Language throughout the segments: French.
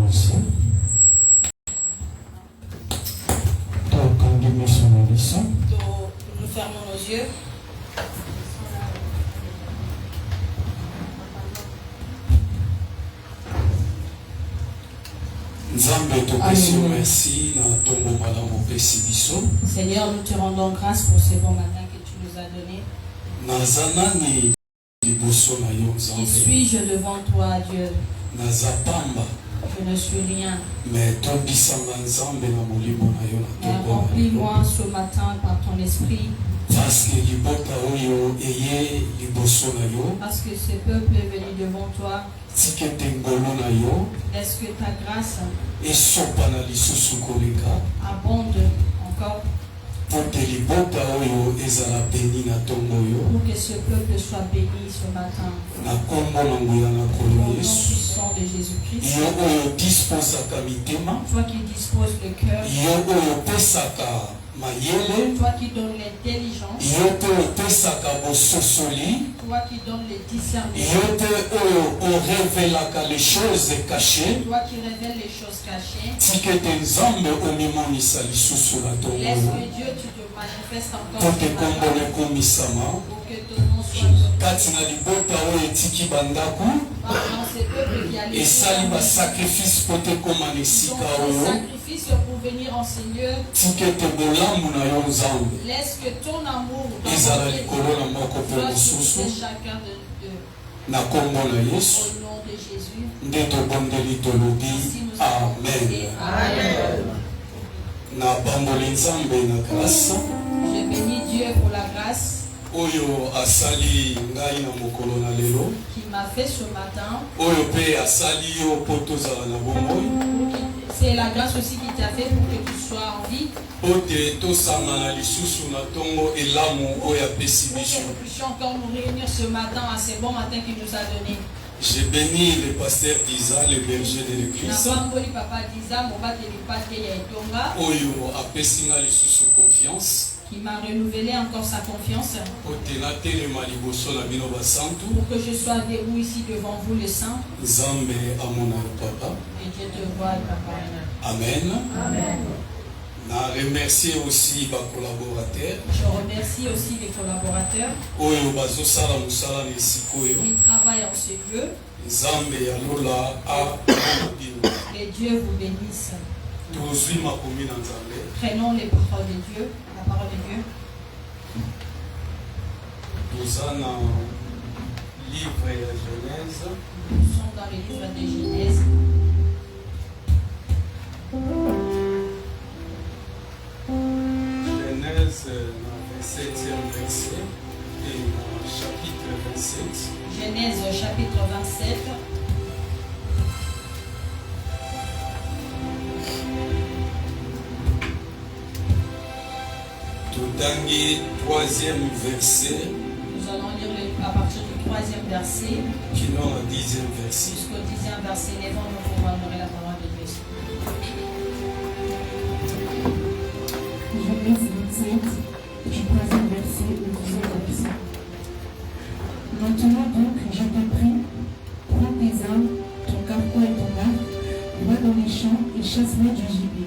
aussi. Nous fermons nos yeux. Seigneur, nous te rendons grâce pour ce bon matin que tu nous as donné. Qui suis-je devant toi, Dieu? Je ne suis rien. Mais remplis-moi ce matin par ton esprit. Parce que ce peuple est venu devant toi. Est-ce que ta grâce abonde encore pour que ce peuple soit béni ce matin? Au nom puissant de Jésus-Christ. Toi qui disposes le cœur. Toi qui donnes l'intelligence. Toi qui donnes le discernement. Toi qui révèles les choses cachées. Laisse que Dieu tu te manifestes encore pour que ton nom soit sacrifice pour venir en Seigneur. Laisse que ton amour soit sur chacun de eux. Au nom de Jésus. Amen. Je bénis Dieu pour la grâce qui m'a fait ce matin. C'est la grâce aussi qui t'a fait pour que tu sois en vie. Pour que nous puissions encore nous réunir ce matin, à ce bon matin qu'il nous a donné. J'ai béni le pasteur Disa, le berger de l'église. Qui m'a renouvelé encore sa confiance. Pour que je sois avec vous ici devant vous, le Saint. Et Dieu te voit, Papa. Amen. Amen. Je remercie aussi les collaborateurs. Je remercie aussi les collaborateurs qui travaillent en ce lieu. Que Dieu vous bénisse. Prenons les paroles de Dieu, la parole de Dieu. Nous sommes dans le livre de Genèse. Nous sommes dans le livre de Genèse. Genèse, 27e verset et chapitre 27. Genèse, chapitre 27. Tout dernier, 3e verset. Nous allons lire à partir du 3e verset. Qui non, 10e verset. Jusqu'au 10e verset. Lèvons-nous pour honorer la parole de Dieu. Genèse 27, du 3e verset au 10e verset. Maintenant donc, je te prie, prends tes armes, ton carquois et ton arc, va dans les champs et chasse-moi du gibier.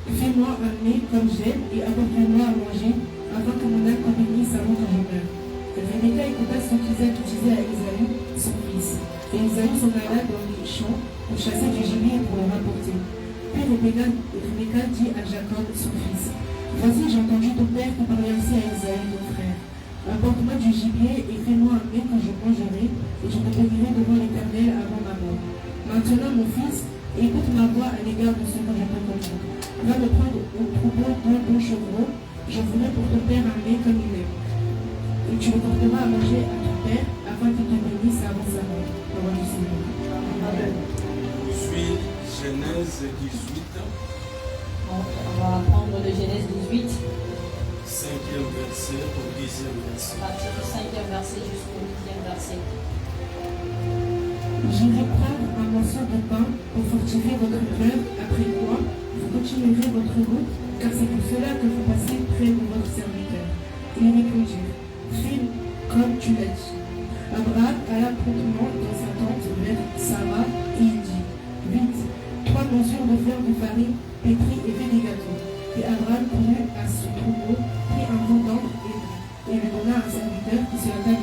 Fais-moi un mets comme j'aime et apporte-moi à manger avant que mon âme bénisse avant que je meure. Rebecca écouta ce qu'Isaac disait à Esaü, son fils. Et Esaü s'en alla dans les champs pour chasser du gibier et pour le rapporter. Puis Rebecca dit à Jacob, son fils, voici, j'ai entendu ton père qui parlait ainsi à Esaü, ton frère. Apporte-moi du gibier et fais-moi un mets que je mangerai, et je te bénirai devant l'Éternel avant ma mort. Maintenant, mon fils, écoute ma voix à l'égard de ce que je te commande. Va me prendre au troupeau d'un bon chevreau, je voudrais pour ton père un mets comme il aime. Et tu le porteras à manger à ton père, afin qu'il te bénisse avant sa mort. Parole du Seigneur. Amen. Suis Genèse 18. On va prendre le Genèse 18. 5e verset au 10e verset. À partir du 5e verset jusqu'au 10e verset. J'irai prendre un morceau de pain pour fortifier votre cœur, après quoi vous continuerez votre route, car c'est pour cela que vous passez près de votre serviteur. Et ils répondirent, fais comme tu l'as dit. Abraham alla promptement dans sa tente vers Sarah et il dit, vite,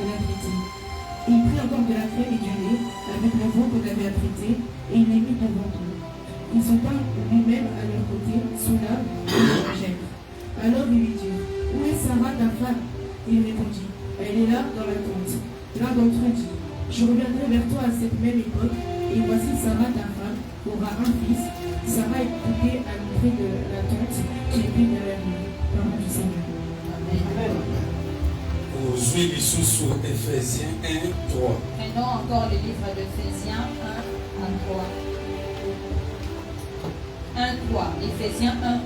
l'a traité. Il prit encore de la crème et du lait avec le veau qu'on avait apprêté et il les mit devant eux. Il se tint lui-même à leur côté, sous l'arbre, et le mangèrent. Alors il lui dit, où est Sarah ta femme? Il répondit, elle est là dans la tente. L'un d'entre eux dit, je reviendrai vers toi à cette même époque, et voici Sarah ta femme aura un fils. Sarah est coupée à l'entrée de la tente qui est prise derrière lui. Parole du Seigneur. Amen. Aujourd'hui, les sous Éphésiens 1, 3. Prenons encore le livre d'Éphésiens 1, 3. 1, 3. Éphésiens 1, 3.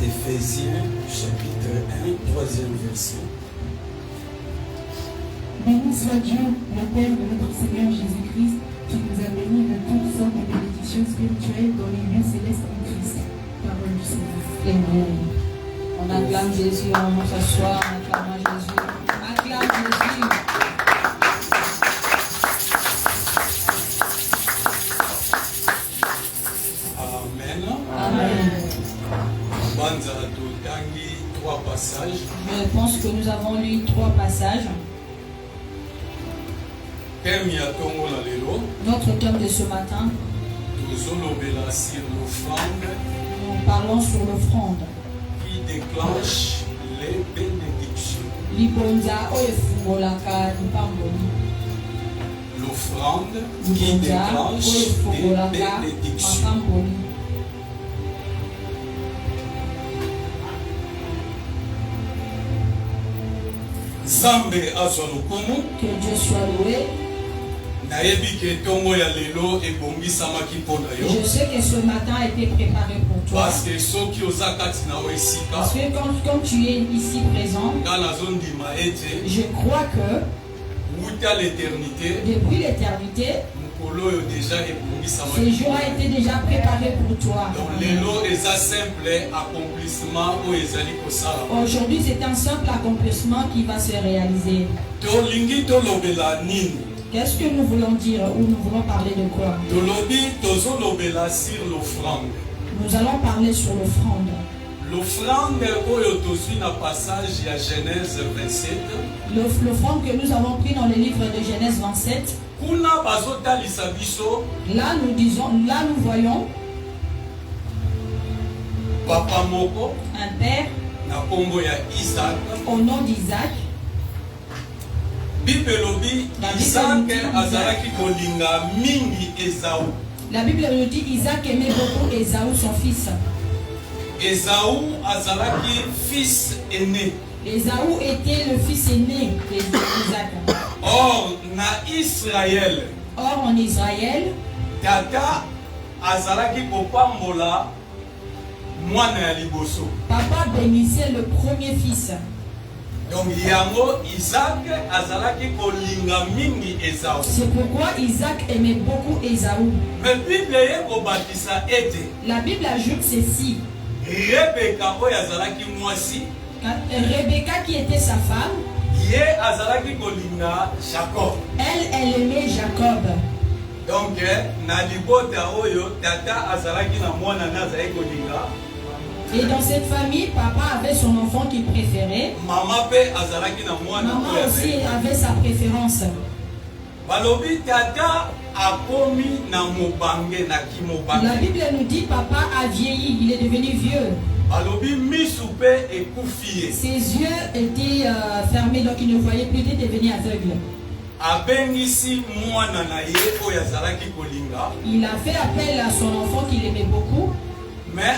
Éphésiens chapitre 1, troisième verset. Béni soit Dieu, le Père de notre Seigneur Jésus-Christ, qui nous a bénis de toutes sortes de bénédictions spirituelles dans les lieux célestes en Christ. Parole du Seigneur. Amen. On acclame Jésus, on s'assoit, on acclame Jésus. On acclame Jésus. Amen. Amen. Banza totangi 3 passages. Je pense que nous avons lu 3 passages. Notre thème de ce matin, nous parlons sur l'offrande qui déclenche les bénédictions. L'offrande qui déclenche les bénédictions. Que Dieu soit loué. Je sais que ce matin a été préparé pour toi. Parce que quand tu es ici présent, je crois que depuis l'éternité, ce jour a été déjà préparé pour toi. Aujourd'hui, c'est un simple accomplissement qui va se réaliser. Qu'est-ce que nous voulons dire ou nous voulons parler de quoi? Nous allons parler sur l'offrande. L'offrande L'offrande que nous avons pris dans le livre de Genèse 27. Là nous voyons un père au nom d'Isaac. La Bible nous dit Isaac aimait beaucoup Ésaü, son fils. Ésaü azalaki fils aîné. Ésaü était le fils aîné d'Isaac. Or en Israël, tata azalaki kopambola mwana ya liboso. Papa bénissait le premier fils. Donc yango Isaac azalaki kolinga mingi Ésaü. C'est pourquoi Isaac aimait beaucoup Ésaü. Mais Bible ekobakisa ete. La Bible ajoute ceci. Rebecca oyo azalaki mwasi. Rebecca qui était sa femme. Ye azalaki kolinga Jacob. Elle aimait Jacob. Donc na libota oyo tata azalaki na mwana nazali kolinga. Et dans cette famille, papa avait son enfant qu'il préférait. Maman aussi avait sa préférence. La Bible nous dit papa a vieilli, il est devenu vieux. Ses yeux étaient fermés, donc il ne voyait plus, il était devenu aveugle. Il a fait appel à son enfant qu'il aimait beaucoup. Mais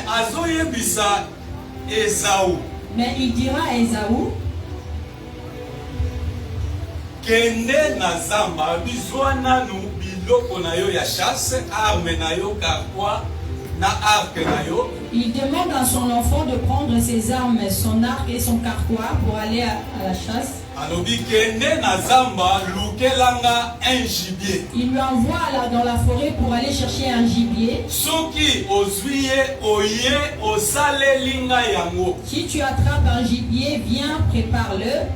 il dira à Ésaü kende na zamba bizwana nu biloko na yo ya chasse arme na yo karkwa na arc na yo. Il demande à son enfant de prendre ses armes, son arc et son carquois pour aller à la chasse. Il lui envoie dans la forêt pour aller chercher un gibier. Si tu attrapes un gibier, viens, prépare-le.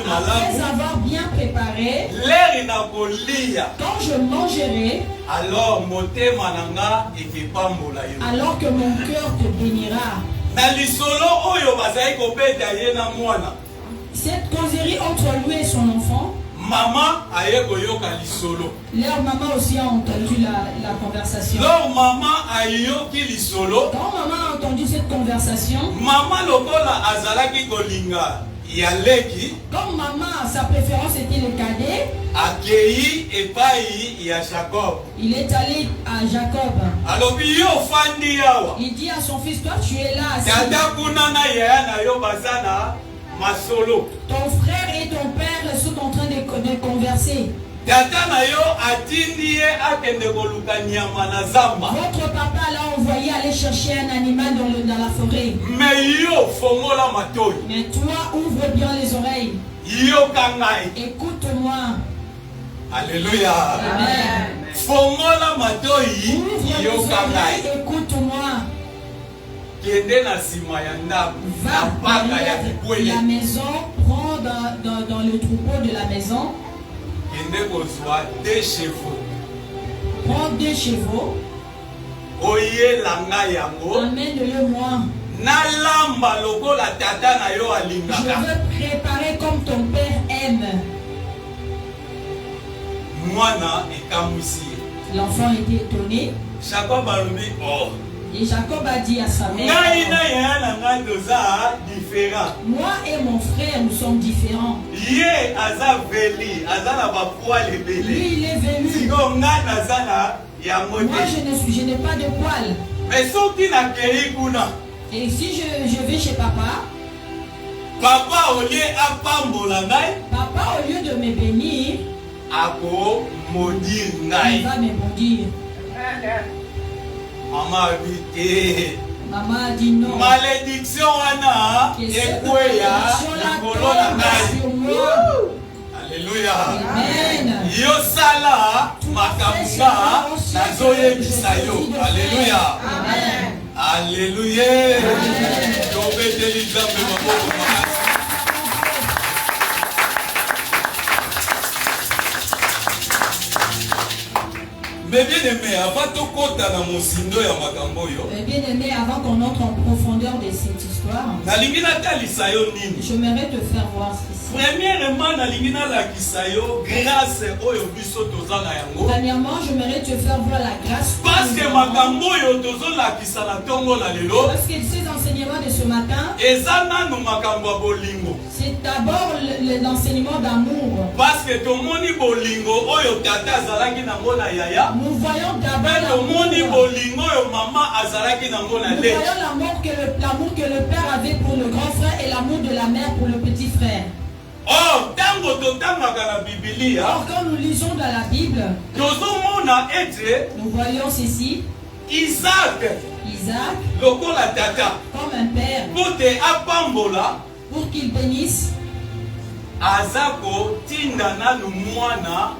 Après avoir bien préparé, quand je mangerai, alors que mon cœur te bénira. Quand causerie entre lui et son enfant. Maman aye koyoka lisolo. Leur maman aussi a entendu la conversation. Leur maman ayoki lisolo. Quand maman a entendu cette conversation, maman lokola azalaki kolinga yaleki. Comme maman, sa préférence était le cadet. Akei epai ya Jacob. Il est allé à Jacob. Alobi yo fandi yawa. Il dit à son fils, toi tu es là. Tata kunana ya na yo bazana masolo. Ton frère et ton père sont en train de converser. Tata na yo atindi ye akende koluka nyama na zamba. Votre papa l'a envoyé aller chercher un animal dans la forêt. Mais yo fongola matoi. Mais toi ouvre bien les oreilles. Yo kangai. Écoute-moi. Alléluia. Amen. Fongola matoi. Ouvre Yo les kangai. oreilles. Écoute-moi. Kende na sima ya ndaku. Na paka ya kikwele. La maison, prends dans le troupeau de la maison. Kende kozwa 2 chevaux. Prends 2 chevaux. Oye langa yango. Amène-le-moi. Na lamba lokola tata na yo Je alingaka. veux préparer comme ton père aime. Mwana ekamwisi. L'enfant était étonné. Jacob alobi oh. Et Jacob a dit à sa mère, Ngai na ya na ngai toza différent. moi et mon frère, nous sommes différents. Ye aza veli, aza na ba poil ebele. Lui, il est velu. Siko nga naza na ya Moi, mote. je n'ai pas de poils. Mais soki na kei kuna. Et si je vais chez papa, Papa olie apambola ngai, papa, au lieu de me bénir, ako maudire il ngai. va me maudire. Maman habite. Maman a dit non. Malédiction wana Que cette ekweya malédiction-là likolo na tombe ngai. sur moi. Alléluia. Amen. Yo sala makambuka nazoyebisa yo. Alléluia. Amen. Alléluia. Tobeteli Nzambe maboko makasi. Mais bien aimé, avant de kota na mosindo ya makambo yo. Bien aimé, avant qu'on entre en profondeur de cette histoire, Nalingi natalisa yo nini? j'aimerais te faire voir ceci. Premièrement, nalingi nalakisa yo grâce oyo biso toza na yango. Premièrement, j'aimerais te faire voir la grâce. Parce que makambo oyo tozolakisa na ntongo na lelo Parce que ces enseignements de ce matin, eza nanu makambo ya bolingo. c'est d'abord l'enseignement d'amour. Parce que tomoni bolingo oyo tata azalaki nango na yaya. Nous voyons d'abord Mais tomoni l'amour. bolingo oyo mama azalaki nango na Nous leki. voyons l'amour que le père avait pour le grand frère et l'amour de la mère pour le petit frère. Oh, tango totangaka na Biblia, Alors quand nous lisons dans la Bible, tozomona ete nous voyons ceci, Isaac Isaac, lokola tata comme un père, pote apambola pour qu'il bénisse, aza kotinda nanu mwana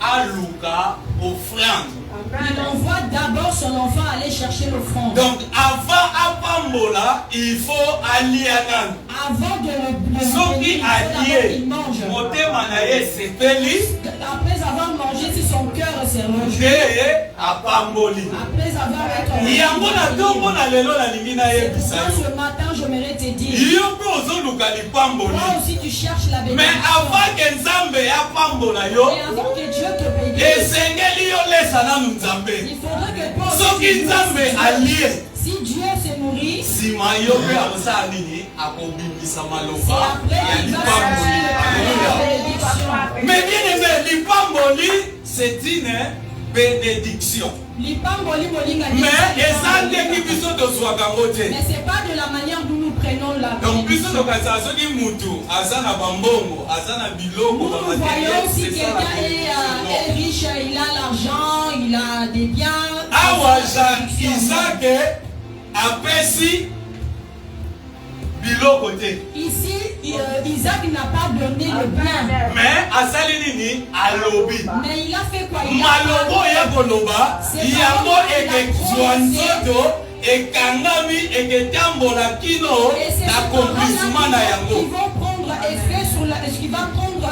aluka offrande. il envoie d'abord son enfant aller chercher l'offrande. Donc avant apambola, il faut allier nanu. Avant de le Soki bénir, il faut d'abord allié, qu'il mange. motema na ye sepeli, Après avoir mangé, si son cœur s'est rejoué, nde apamboli. après avoir été Yango na ntongo na lelo nalingi nayebisa Moi, yo. ce matin, j'aimerais te dire, Yo mpe ozoluka lipamboli. toi aussi tu cherches la Mais bénédiction. avant que Nzambe apambola yo, Et avant que Dieu te bénisse, esengeli yo lesa nanu Nzambe. il faudrait que toi aussi, Soki tu Nzambe nourrisses. allié, Si Dieu se nourrit, sima yo mpe akosala nini? Akobimisa c'est maloba après ya qu'il va lipamboli. chercher la Alléluia. bénédiction. Mais bien aimé, lipamboli, c'est une bénédiction. Lipamboli molinga Mais ni- eza ndenge biso tozwaka yango te. Mais c'est pas de la manière dont nous prenons la Donc biso bénédiction. tokatisa soki mutu aza na bambongo, aza na biloko, Nous ba voyons matériel, si c'est ça la quelqu'un est bénédiction. riche, il a l'argent, il a des biens. Awa C'est la bénédiction. Isaac apesi biloko te. Ici, Isaac n'a pas donné le bien. Mais asali nini alobi. Mais il a fait quoi? Il a Malobo ya koloba C'est yango pas il a ekezwa nzoto ekangami eketambola kino Et c'est na ces accomplissement na paroles-là qui yango. vont prendre effet sur qui va prendre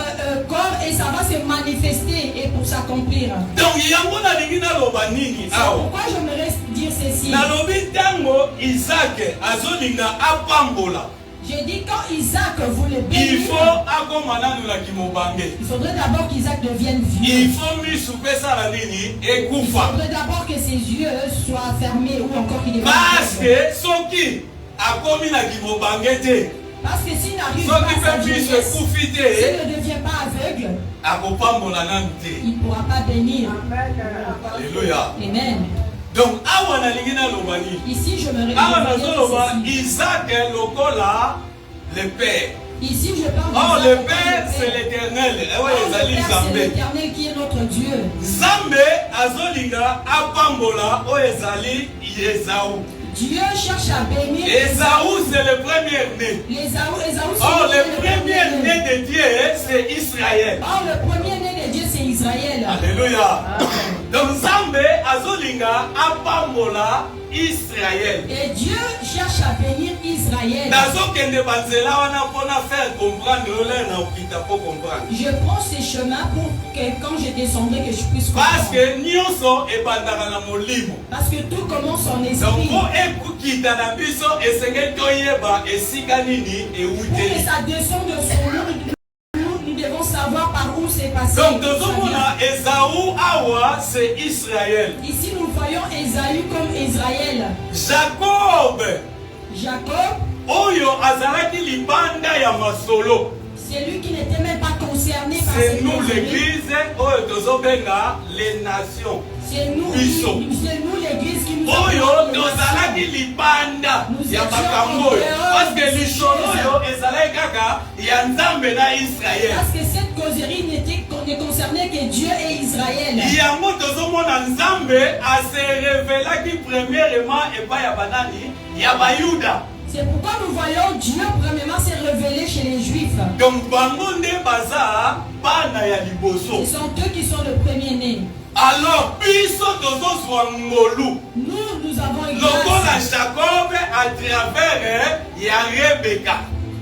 corps et ça va se manifester et pour s'accomplir. Donc yango nalingi naloba nini awa. Pourquoi j'aimerais dire ceci? Nalobi ntango Isaac azolinga apambola. J'ai dit quand Isaac voulait il bénir, faut akomana nous la kimobange. il faudrait d'abord qu'Isaac devienne Il vieux. faut misouper ça la nini et Il kufa. faudrait d'abord que ses yeux soient fermés ou encore qu'il ait Parce que soki akomi na kimobange te. parce que s'il n'arrive Soki pas à sa pe biso jeunesse, kufi s'il te. ne devient pas aveugle, Akopambola nanu te. il ne pourra pas bénir. Alléluia. Amen. Donc awa na lingi na lobani. Ici, je me Awa na réfère zoloba à ceci. Isaac lokola le père. Ici, je parle Oh, d'Isaac le comme Père, c'est Père. l'Éternel. Oh, le Ezali Père, c'est Nzambe. l'Éternel qui est notre Dieu. Nzambe azolinga apambola o ezali Esaú. Dieu cherche à bénir. Esaú, c'est le premier né. Esaú, c'est Oh, le premier né de Dieu, c'est Israël. Oh, le premier né de Dieu, c'est Israël. Alléluia. Donc Nzambe azolinga apambola Israël. Et Dieu cherche à bénir Israël. Nazokende banzela wana mpona faire comprendre ole na okita po comprendre. Je prends ces chemins pour que quand je descendrai, que je puisse Parce comprendre. que nyonso ebandaka na molimo. Parce que tout commence en Donc esprit. po ekokita na biso esengeli toyeba esika nini Pour que ewuteli. ça descende de son nom, nous devons savoir par où c'est passé. Donc tozomona Esaú awa c'est Israël. Ici, nous voyons Ésaü comme Israël. Jacob Jacob, oyo azalaki libanda ya masolo. c'est lui qui n'était même pas concerné par C'est cette nous causerie. l'église oyo tozobenga les nations. C'est nous, Biso. c'est nous l'église qui nous Oyo avons tozalaki libanda ya makambo oyo. Parce que lisolo oyo ezalaki kaka ya Nzambe na Israël. Parce que cette causerie ne concernait que Dieu et Israël. Yango tozomona Nzambe ase révélaki premièrement epai ya banani ya bayuda. C'est pourquoi nous voyons Dieu premièrement s'est révélé chez les Juifs. Donc bango nde baza bana ya Ce liboso. sont eux qui sont le premier-né. Alors biso tozozwa ngolu Nous avons une lokola grâce Jacob à travers ya Rebeka.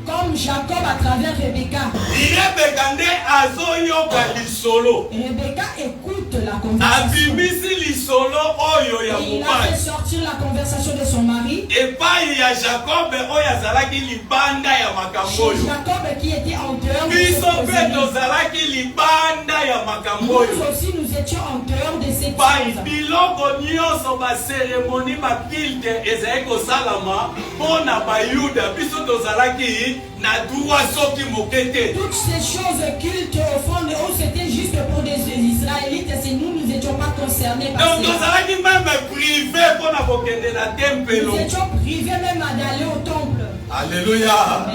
comme Jacob à travers Rebecca. Rebeka nde azoyoka lisolo. Rebecca écoute la conversation. Abimisi lisolo oyo ya Et il a fait mobali. sortir la conversation de son mari. Epai ya Jacob oyo azalaki libanda ya makambo Chez oyo. Jacob qui était en dehors de Biso cette mpe causerie. tozalaki libanda ya makambo oyo. Nous aussi nous étions en dehors de cette chose. Biloko nyonso baseremoni bakilte ezali kosalama mpona bayuda biso tozalaki na droit soki moke te. Toutes ces choses cultes au fond de haut, c'était juste pour des Israélites. C'est nous n'étions pas concernés par Donc cela. tozalaki meme privé mpona kokende na tempelo. Nous étions privés même d'aller au temple. Alléluia.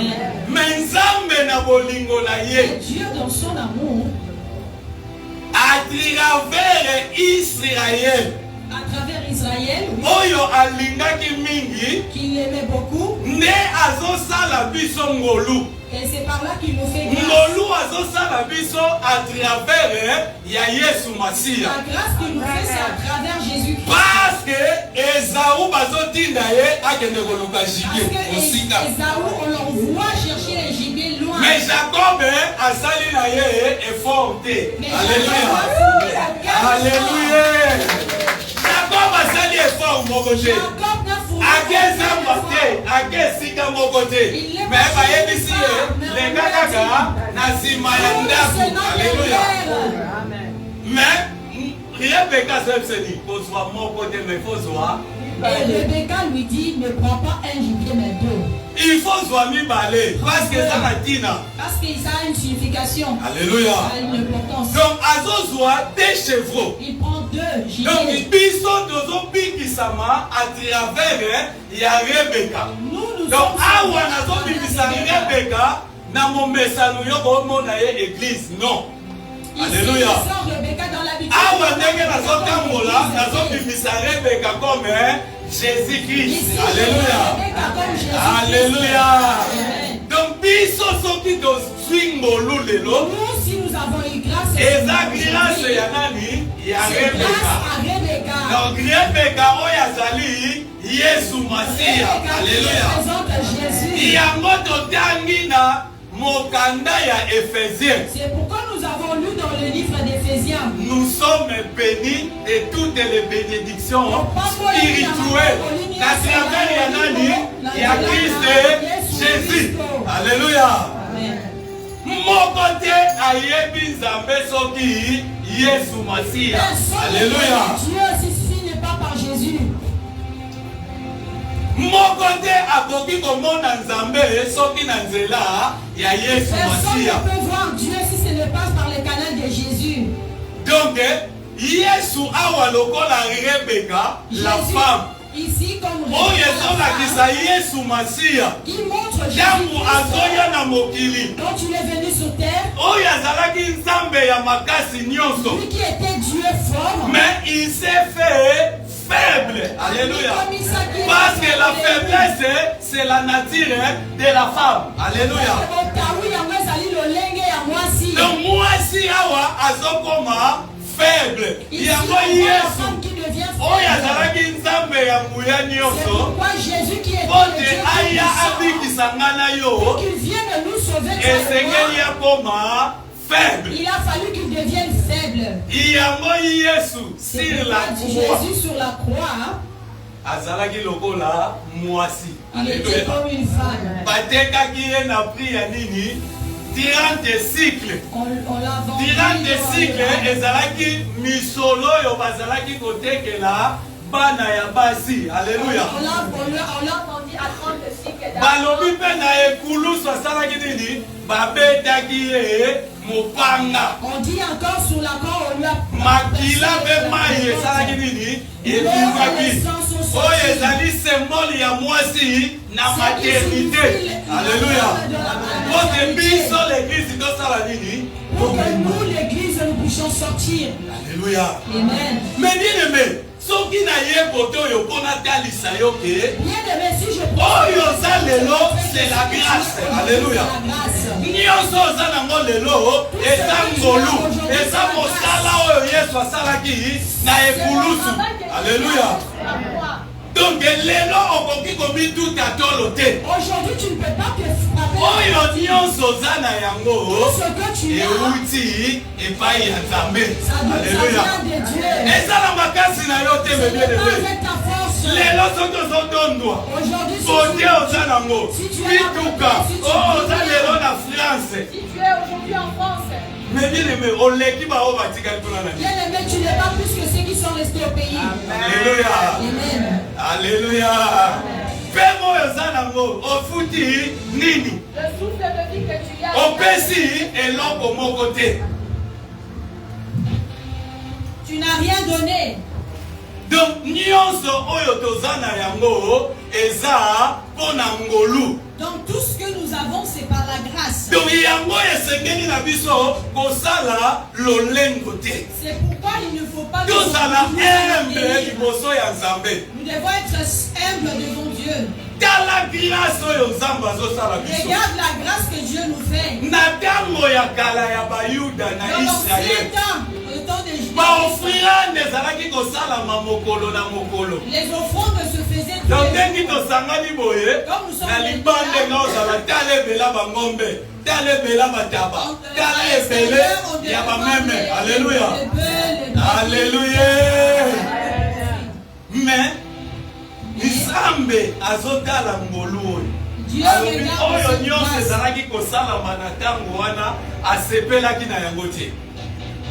Mais Nzambe na bolingo na Et ye Dieu dans son amour, à travers Israël à travers Israël, oui, oyo alingaki mingi qu'il l'aimait beaucoup, nde azosala biso ngolu. et c'est par là qu'il nous fait grâce. Ngolu azosala biso à travers ya Yesu Masiya. La grâce qu'il nous fait, c'est à travers Jésus-Christ. Parce que Esaú bazotinda ye akende koluka Parce gibier que osika. Esaü, on l'envoie chercher les gibiers loin. Mais Jacob asali na ye effort te. Mais Alléluia. Jacob, Alléluia. Jacob asali effort moko te. Jacob n'a fourni Ake zamba te, ake esika moko te. Mais bayebisi ye lenga kaka na nsima ya ndako. Alléluia. Mais Rebeka se dit kozwa moko te mais kozwa. Et Rebecca lui dit, ne prends pas un gibier mais deux. Il faut zwa mibale parce que ça na tina. Parce que ça a une signification. Alléluia. Ça a une importance. Donc azozwa des chevreaux. Il prend deux gibiers. Donc biso tozobikisama à travers ya Rebeka. Nous Donc sommes awa nazobikisa Rebeka na momesano yo komona ye église non. Alléluia. Awa ndenge nazotambola nazobimisa Rebeka comme Jésus-Christ. Alléluia. Alléluia. Donc biso soki tozwi ngolu lelo nous, si nous avons eu grâce, eza grâce ya nani ya c'est grâce Rebeka. à Rebecca. Donc Rebeka oyo azali Yesu Masiya. Alléluia. Représente Jésus. Yango totangi na mokanda ya Éphésiens. C'est pourquoi nous avons lu dans le livre d'Éphésiens. Nous sommes bénis de toutes les bénédictions spirituelles. À travers ya nani ya Christ Jésus. Alléluia. Mon côté ayebi nzambe soki Yesu Masia. Alléluia. Dieu si n'est pas par Jésus. Mon côté akoki komona nzambe soki na nzela ya Yesu Masia. Personne ne peut voir Dieu si ce n'est pas par le canal de Jésus. Donc Yesu awa lokola Rebecca, la femme. Ici comme Yesu Masia. Il montre Jésus. Quand il est venu sur terre. Lui qui était Dieu fort. Mais il s'est fait faible. Alléluia. Parce que la faiblesse, c'est la nature de la femme. Alléluia. Donc moi si awa azokoma faible. Il y a pourquoi Jésus qui est Dieu qu'il vienne nous sauver il a fallu qu'il devienne faible. Jésus sur la croix il était comme une femme. 30 cycles. On l'a vendu. 30 cycles, ezalaki misolo yo bazalaki kotekela bana ya basi. Alléluia. On l'a vendu à 30 cycles. Balobi pe na ekulu so salaki nini babetaki ye mopanga. On dit encore sur la croix on lui a makila pe mai salaki nini ebimaki. Oyo ezali symbole ya mwasi na maternité. Alléluia. Pour que nous, l'église, nous puissions sortir. Alléluia. Amen. Mais bien aimé, ce qui n'a pas bien aimé, si je c'est la grâce. Alléluia. Alléluia. Donc, aujourd'hui, tu ne peux pas te frapper. Tout ce que tu as, Alléluia. Et ça, la makasi na yo te me bien avec ta force. Les lots sont aujourd'hui, si tu es en France. Si tu es aujourd'hui en France. Mais bien aimé, on l'équipe à Obatika. Bien aimé, tu n'es pas plus que ceux qui sont restés au pays. Alléluia. Amen. Alléluia. Fais-moi au fouti nini. Le souffle de vie que tu as. Au Pessi et l'homme au mon côté. Tu n'as rien donné. Donc, nyonso oyo tozana yango eza pona ngolu. Donc tout ce que nous avons c'est par la grâce. Donc yango esengeli na biso kosala lolengo te. C'est pourquoi il ne faut pas tozala humble liboso ya Nzambe. Nous devons être humbles devant Dieu. Tala grâce oyo Nzambe azosala biso. Regarde la grâce que Dieu nous fait. Na tango ya kala ya Bayuda na Israël. Les offrandes se faisaient tous les jours. Comme nous sommes Alléluia. Alléluia. Mais Nzambe azotala ngolu oyo.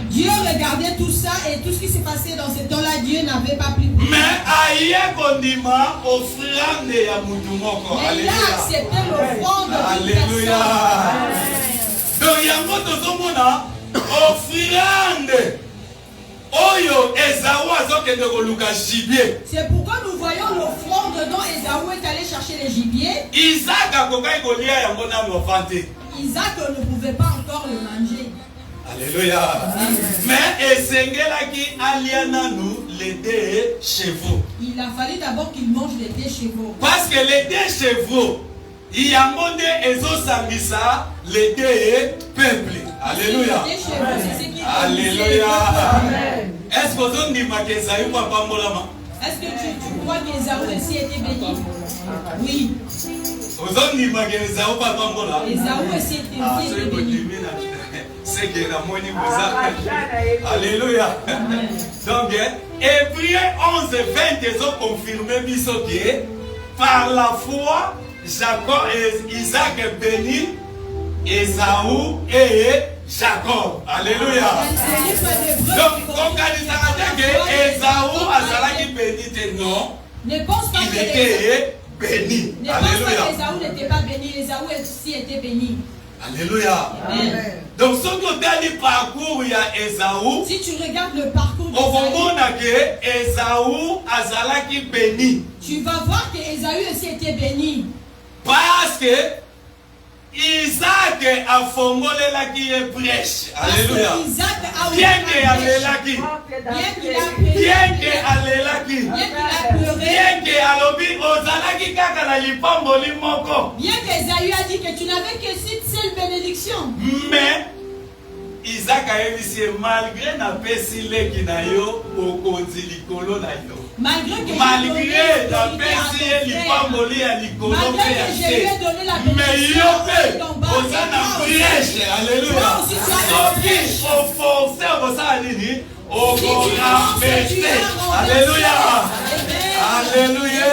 Dieu regardait tout ça et tout ce qui s'est passé dans ce temps-là, Dieu n'avait pas pris. Mais il a accepté l'offrande de Alléluia. Donc il y a un offrande. C'est pourquoi nous voyons l'offrande dont Ésaü est allé chercher les gibiers. Isaac ne pouvait pas encore le manger. Alléluia. Mais Esengelaki aliana nous les deux chevaux. Il a fallu d'abord qu'il mange les deux chevaux. Parce que les deux chevaux, il y a monde ezosambisa les deux peuples. Alléluia. Alléluia. Est-ce que vous dit Makesaï ou Papa Molama? Est-ce que tu crois qu'Ésaü aussi était béni? Oui. Vous avez dit Makesaï ou Papa Molama? Ésaü aussi était béni. C'est que la monnaie vous a. Alléluia. Donc, Hébreux 11 et 20 ils ont confirmé par la foi, Jacob et Isaac bénit Esaü et Jacob. Alléluia. Donc, quand on dit que Esaü azalaki béni, non, ne pense pas il était béni. Ne pense pas Alléluia. qu'Esaü n'était pas béni, Esaü aussi était béni. Alléluia. Amen. Donc, ce côté du parcours, il y a Esaü. Si tu regardes le parcours Au d'Esaü, moment que Esaü azalaki béni. tu vas voir que Esaü aussi était béni. Parce que Isaac a fongolelaki ye brèche. Alléluia. Parce que Isaac a ouvert Bien la que brèche. alelaki. Bien qu'il a prié, Bien que alelaki. bien qu'il a pleuré, Bien que alobi ozalaki kaka na lipamboli moko. bien qu'Esaü a dit que tu n'avais que cette seule bénédiction. Mais Isaac a yebisi malgré na pesi leki na yo okonzi likolo na yo. Malgré que Malgré la pesi ye lipamboli ya likolo malgré pe ya que je lui ai te. donné la Mais bénédiction, yo pe ton bas, oza na brèche. Alléluia. toi aussi tu as la Soki brèche. oforce okosala nini Si tu penses que okorambese. tu as Alléluia. Amen. Alléluia.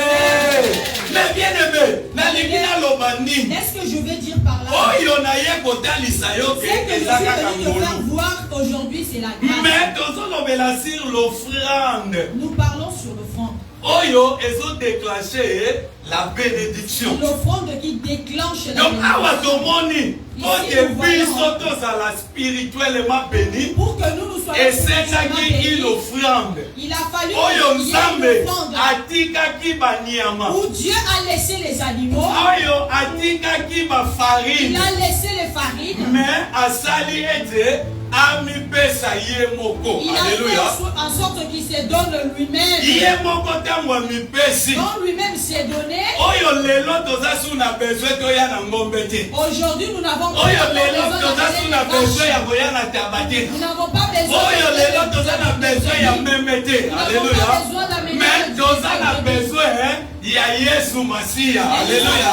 Mais bien aimé, nalingi naloba nini? Est-ce que je veux dire par là? Oyo naye kotalisa yo C'est ke que je eza suis kaka venu te faire ngolu. voir qu'aujourd'hui c'est la grâce. Mais tozolobela sur l'offrande. Nous parlons sur l'offrande. Oyo ezo-déclencher la bénédiction. L'offrande qui déclenche la Donc awa bénédiction. tomoni po ke biso tozala spirituellement béni Pour que nous nous soyons spirituellement esengaki une bénis, offrande. il a fallu Oyo qu'il y ait Nzambe une offrande atikaki banyama. où Dieu a laissé les animaux, Oyo atikaki il bafarine. a laissé les farines, Mais asali ete amipesa ye moko. il a Alléluia. fait en sorte qu'il se donne lui-même. Ye moko ntango amipesi. Donc lui-même s'est donné. Oyo lelo toza su na besoin toya na ngombe te. Aujourd'hui, nous n'avons pas Oyo lelo besoin toza su na d'aller les besoin ya vaches. koya na taba te. Nous n'avons pas besoin Oyo de lelo toza na besoin ya meme te. Alléluia. Mais toza na besoin ya Yesu Masiya. Alléluia.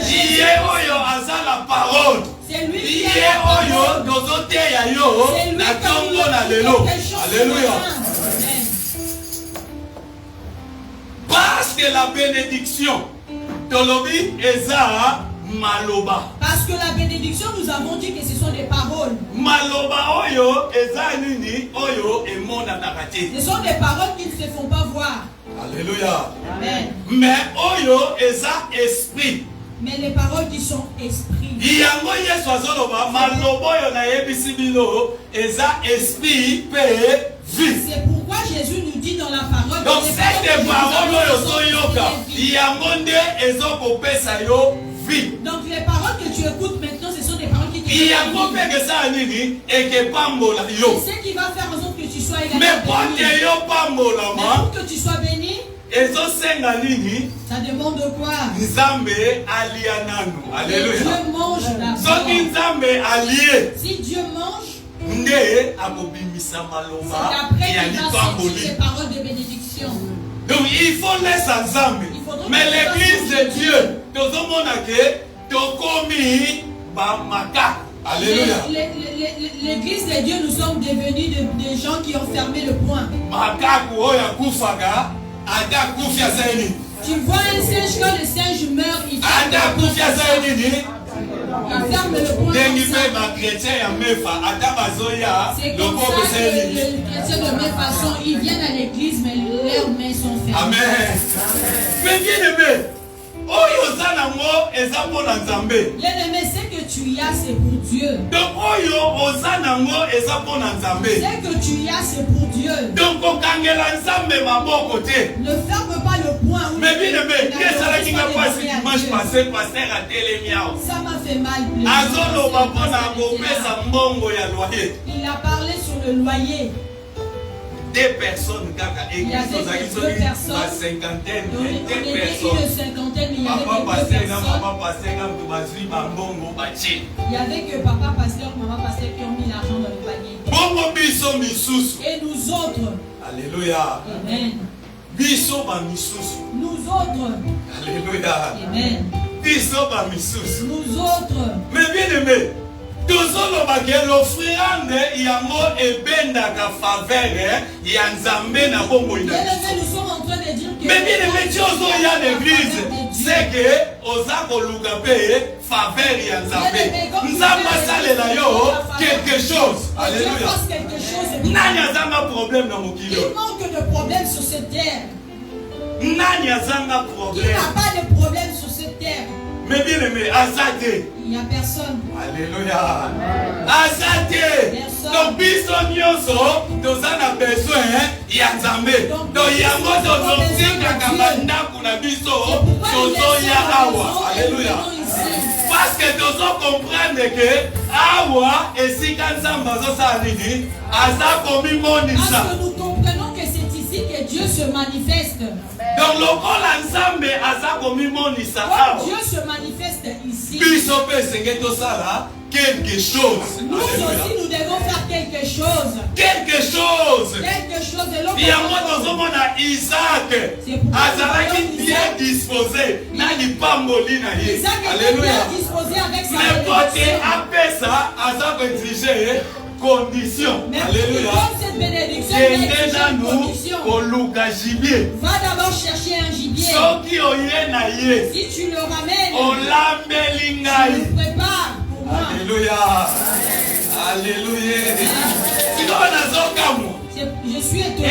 Iye oyo aza la parole. C'est lui qui Iye est la oyo parole. tozoteya yo C'est lui na qui ntongo na nous dit lelo. quelque chose Alléluia. ce matin. Amen. Parce que la bénédiction, tolobi eza maloba. Parce que la bénédiction, nous avons dit que ce sont des paroles. Maloba oyo eza nini oyo emonanaka te. Ce sont des paroles qui ne se font pas voir. Alléluia. Amen. Mais oyo eza esprit. Mais les paroles qui sont esprit. Yango Yesu azoloba maloba oyo nayebisi bino eza esprit pe vie. C'est pourquoi Jésus nous dit dans la parole. Donc que les cette paroles parole oyo que nous avons ozoyoka sont des vies. yango nde ezokopesa yo vie. Donc les paroles que tu écoutes maintenant, ce sont des paroles qui te yango donnent la mpe vie. kesala nini ekepambola yo. C'est ce qui va faire en sorte que tu sois Mais également po béni. te yo Mais pambolama pour que tu sois béni, ezosenga nini ça demande quoi? nzambe alia nanu. Que Alléluia. Dieu mange Soki d'abord. nzambe alie Si Dieu mange, nde akobimisa c'est maloba après ya qu'il va sortir lipamboli. ces paroles de bénédiction. Donc il faut laisser nzambe. Il faudra Mais que l'église tu de fasses Dieu tozomona ke tokomi bamaka. Alléluia. L'église de Dieu, nous sommes devenus des gens qui ont fermé le poing. Makaku oyo akufaka ata akufi asali nini? Tu vois un singe, quand le singe meurt, il ferme Ata le akufi asali nini? poing. Il ferme le poing. Ndengi comme ça. mpe bakretien ya mefa ata bazoya C'est comme lokoko ça que esali nini? les chrétiens de même façon, ils viennent à l'église, mais leurs mains sont fermées. Amen. Mais bien aimé, oyo oza nango eza mpona nzambe. L'ennemi, c'est que tu y as, c'est pour Dieu. Donc oyo oza nango eza mpona nzambe. C'est que tu y as, c'est pour Dieu. Donc kokangela nzambe maboko te. Ne ferme pas le poing. Mais bien aimé, esalaki nga mpasi dimanche passé paster atelemi awa. Ça m'a fait mal. Azoloba mpona kopesa mbongo ya loyer. Il a parlé sur le loyer. Deux personnes kaka Il y avait église ozalaki deux soki personnes. ba cinquantaine On deux était une personnes. cinquantaine, mais il y avait Papa que deux paster na personnes. mama paster nga mutu bazwi bambongo batie. Il y avait que papa pasteur, maman pasteur qui ont mis l'argent dans le panier. Bongo biso misusu. Et nous autres, Alléluia. amen. Biso ba misusu. Nous autres, Alléluia. amen. Biso ba misusu. Nous autres, Mais bien aimé, tozoloba ke l'offrande yango ebendaka faveur ya nzambe na bomoi na bien biso. aimé, nous sommes en train de de dire que... Mais bien aimé, Dieu il y a l'église. C'est que osa koluka pe faveur ya Nzambe. Nzamba salela yo quelque chose. Alléluia. Nani azanga problème dans mokili. Il manque de problèmes sur cette terre. Nani azanga problème. Il n'a pas de problème sur cette terre. Mais bien aimé, azate. Il n'y a personne. Alléluia. Azate. Donc biso nyonso tozana besoin ya Nzambe. Donc yango tozotika bandako na biso tozoya awa. Alléluia. Parce que tozo comprendre que awa esika Nzambe azosala nini aza komi monisa. Parce que nous comprenons que c'est ici que Dieu se manifeste. Donc lokola Nzambe aza komi monisa awa. Dieu se manifeste ici. Biso pe senge tosala quelque chose. Nous aussi nous devons faire quelque chose. Quelque chose. Quelque chose de l'autre. Il y a moi dans Isaac. Azalaki bien disposé. Nani pamboli na ye. Isaac était bien disposé avec sa bénédiction. N'importe ça, Azak exigeait condition. Alléluia. Comme cette bénédiction exige une condition. Va d'abord chercher un gibier. Si tu le ramènes, tu le prépares. Alléluia. Alléluia. Je suis étonné.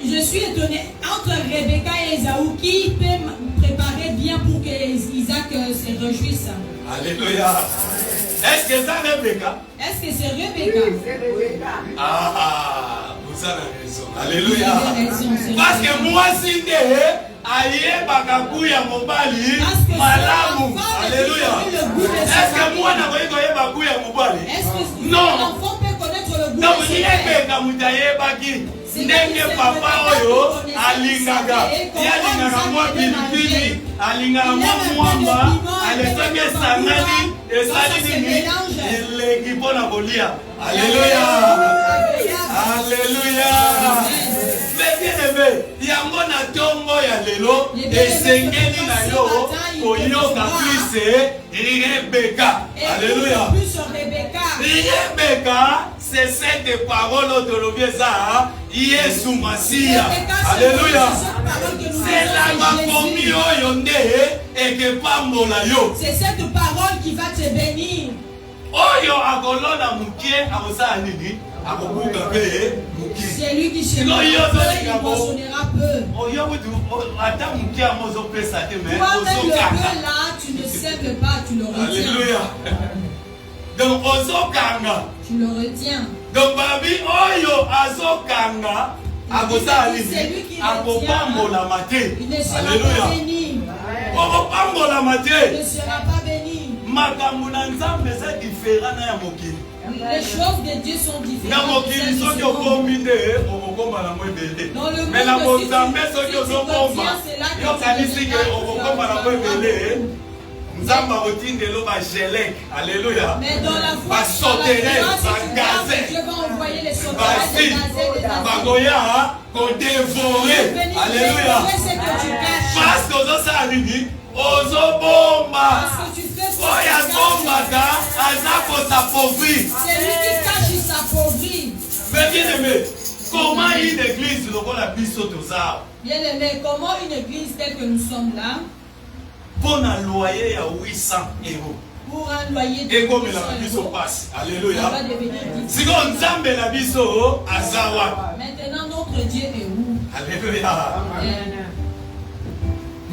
Je suis étonné entre Rebecca et Esaü qui peut préparer bien pour que Isaac se réjouisse. Alléluia. Est-ce que c'est Rebecca? Est-ce que c'est Rebecca? Ah, vous avez raison. Alléluia. Parce que moi, si aye bakakuya mobali malamu. Alléluia. Est-ce que moi n'avais pas bakuya mobali? Non. L'enfant peut connaître le goût. Donc si epeka mutaye baki ndenge papa oyo alingaka yalingaka mwa pilipili alingaka mwa mwamba alesaki esangani esali nini elengi mpona kolia. Alléluia. Alléluia. Mais bien aimé, yango na tongo ya lelo esengeli na yo koyoka plus Rebecca. Alléluia. Rebecca, c'est cette parole de ça. Yesu Masia. Alléluia. C'est la makomi oyo nde ekepambola yo. C'est cette parole qui va te bénir. Oyo akolona mukie akosala nini? Akobuka pe mukie. C'est lui qui se moissonnera peu. Oyo butu ata mukie amozo pesa te mais toi-même le ozokanga. peu là, tu ne sèves pas, tu le retiens. Alléluia. Donc ozokanga. Tu le retiens. Donc babi oyo azokanga akosala nini? Akopambola mate. Il ne sera pas béni. Okopambola mate. Il ne sera pas béni. Makambo na Nzambe c'est différent na ya mokili. Les choses de Dieu sont différentes. Na mokili soki okombi nde okokoma na mwa ebele. Mais na Nzambe soki ozokoma yokanisi ke okokoma na mwa ebele. Nzambe akotindela bagelek. Alléluia. Mais dans la foi, Dieu va envoyer les sauterelles, des gazelles, bagoya kodévorer. Alléluia. Parce que ozosala nini? Ozobomba. Oya bombaka aza s'appauvrir. C'est lui qui cache, il s'appauvrit. Mais bien aimé, comment une église lokola biso toza? Bien aimé, comment une église telle que nous sommes là? Pour un loyer à 800 euros. Pour un loyer de 800 euros. Alléluia. Ça va devenir difficile. Si on Nzambe la biso azawa. Maintenant notre Dieu est où? Alléluia.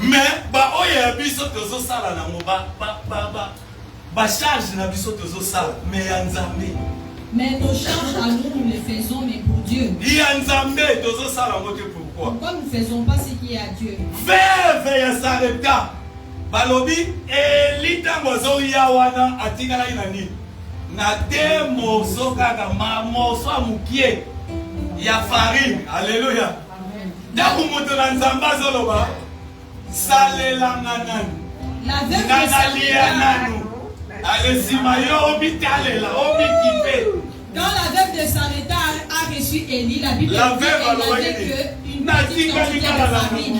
Mais ba oya biso tozo sala na mo ba charge na biso tozo sala mais ya Nzambe. Mais nos charges à nous les faisons mais pour Dieu. Ya Nzambe tozo sala ngote pourquoi? Pourquoi nous ne faisons pas ce qui est à Dieu? Veuve ya Sarepta. Balobi elitango zo ya wana atikala ina nini? Na te mozo kaka mozo amukie ya farine. Alléluia. Daku moto na Nzambe azoloba salelanga nanu. La veuve de Sarepta. Alesima yo obitalela obikipe. Quand la veuve de Sarepta a reçu Élie, la Bible dit qu'elle n'avait qu'une petite quantité de farine.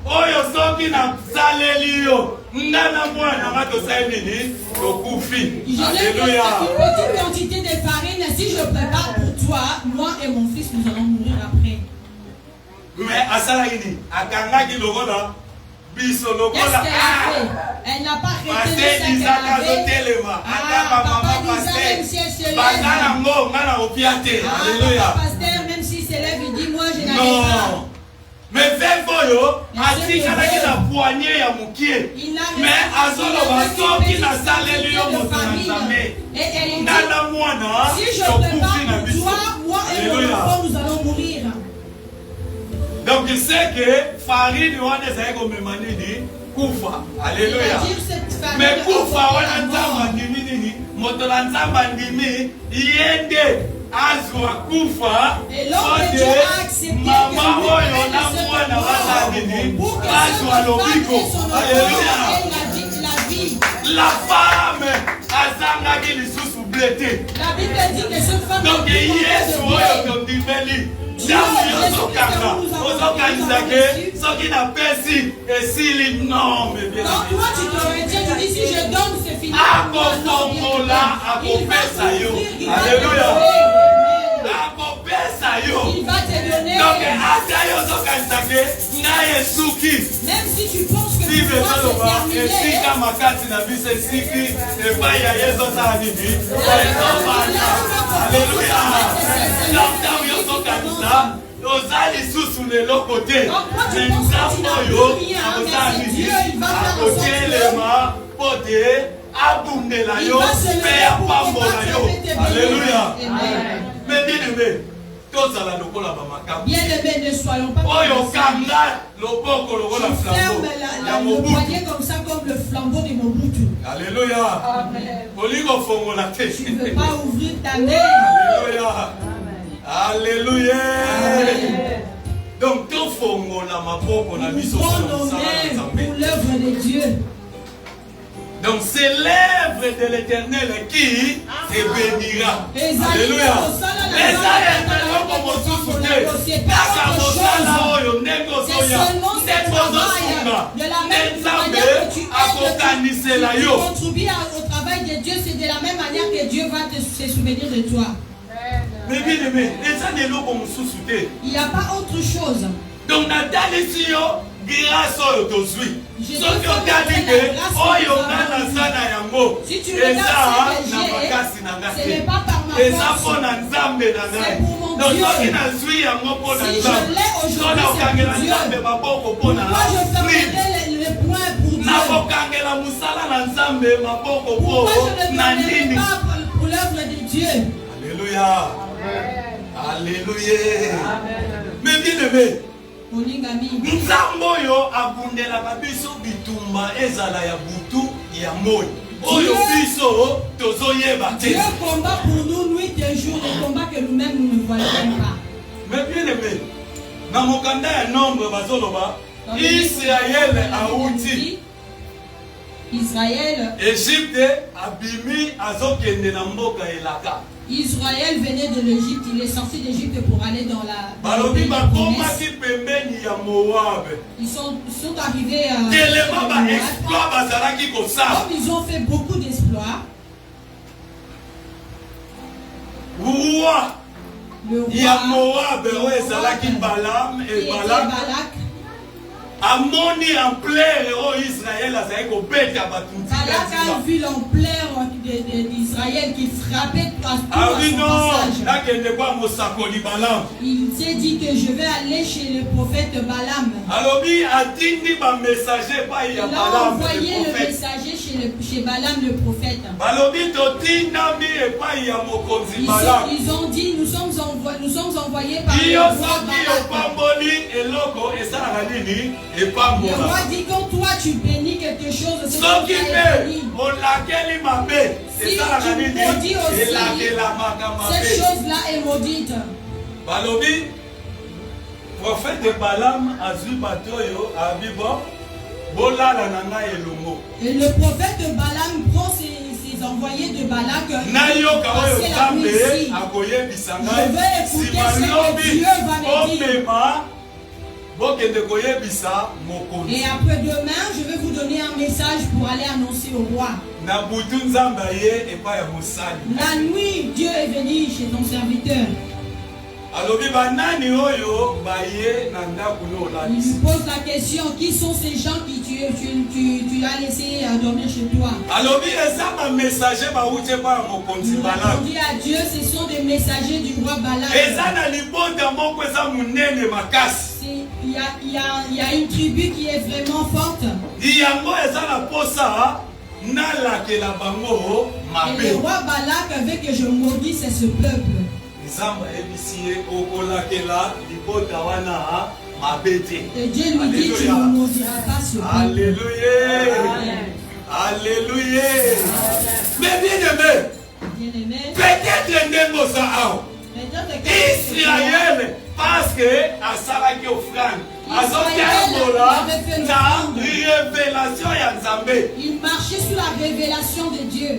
Oyo soki na saleli yo ngana mwana ngato saleli okufi. Je n'ai qu'une petite quantité de farine si je prépare pour toi, moi et mon fils, nous allons mourir après. Mais à Salagini, à Kangaki Logola, Biso Logola. Qu'est-ce qu'elle a fait? Elle n'a pas retenu ça qu'elle avait. Papa Lisa, même si elle se lève. Papa Pasteur, même s'il se lève, il dit, moi je n'arrive pas. Mais fais boyo, asi kanaki na poignée ya mukie. Mais azolo baso qui na salé lui au montanzamé. Nana mwana, si je prépare pour toi, moi et mon enfant, nous allons mourir. Donc il sait que farine wana ezali komemanini kufa. Alléluia. Mais kufa wana nzamba ndimi nini? Moto na nzamba ndimi yende. Azwa kufa sote mama oyo na mwana bazalini azwa lobiko. Alléluia. La femme azangaki lisusu blete. La Bible dit que cette femme. Donc Yesu oyo tondimeli damu yozokanga ozokanisake soki na pesi esili non mais bien. Donc toi tu te retiens, tu dis si je donne c'est fini. Akofongola akopesa yo. Alléluia. Il va te donner. Donc, même si tu penses que tu vas te terminer. Ozali susu le lokote. Nzambo Dieu il va faire pote abundela yo pe apambola yo. Alléluia. Mais bien aimé, bien aimé, ne soyons pas ferme le poignet comme ça comme le flambeau de Mobutu. Alléluia. Tu ne veux pas ouvrir ta main. Alléluia. Alléluia. Donc, tout fongo na maboko na biso pour l'œuvre de Dieu. Donc, c'est l'œuvre de l'Éternel qui te bénira. Alléluia. Contribuer au travail de Dieu, c'est de la même manière que Dieu va se souvenir de toi. Mais bien aimé, il n'y a pas autre chose. Donc, grâce oyo tozwi soki otali ke oyo nga naza na yango eza na makasi na nga te eza mpo na nzambe na ngai. Donc soki nazwi yango mpo na nzambe so nakokangela nzambe maboko mpo na nakokangela mosala na nzambe maboko mpo na nini. Alléluia. Alléluia. Mais bien aimé, nzambe oyo abundelaka biso bitumba ezala ya butu ya moi oyo biso tozoyeba te. Dieu combat pour nous nuit et jour, des combats que nous-mêmes nous ne voyons pas. Mais bien aimé, na mokanda ya nombre bazoloba Israël auti Israël Égypte abimi azokende na mboka elaka. Israël venait de l'Égypte, il est sorti d'Égypte pour aller dans la ils sont arrivés à comme ils ont fait beaucoup d'exploits. Le roi Balak Amoni ampleur au Israël Balak a vu l'ampleur d'Israël qui frappait à tout son passage. Il s'est dit que je vais aller chez le prophète Balaam. Il a envoyé le messager chez Balaam le prophète. Ils ont dit nous sommes envoyés par le roi Balak. Le roi dit quand toi tu bénis quelque chose, c'est ce qui est béni. Si tu maudis aussi, cette chose-là est maudite. Balobi, prophète Balaam a vu Batoyo à Bibo, Bolala Nana et Lungo. Et le prophète Balaam prend ses envoyés de Balak. Je vais écouter ce que Dieu va me dire. Et après-demain, je vais vous donner un message pour aller annoncer au roi. La nuit, Dieu est venu chez ton serviteur. Il pose la question, qui sont ces gens qui tu as laissé dormir chez toi? Il dit à Dieu, ce sont des messagers du roi Balak. Il y a une tribu qui est vraiment forte. Et le roi Balak veut que je maudisse ce peuple. Et Dieu lui dit, tu ne maudiras pas ce peuple. Alléluia. Alléluia. Mais bien aimé, peut-être Israël, parce que à Salaki offrande, il marchait sous la révélation de Dieu.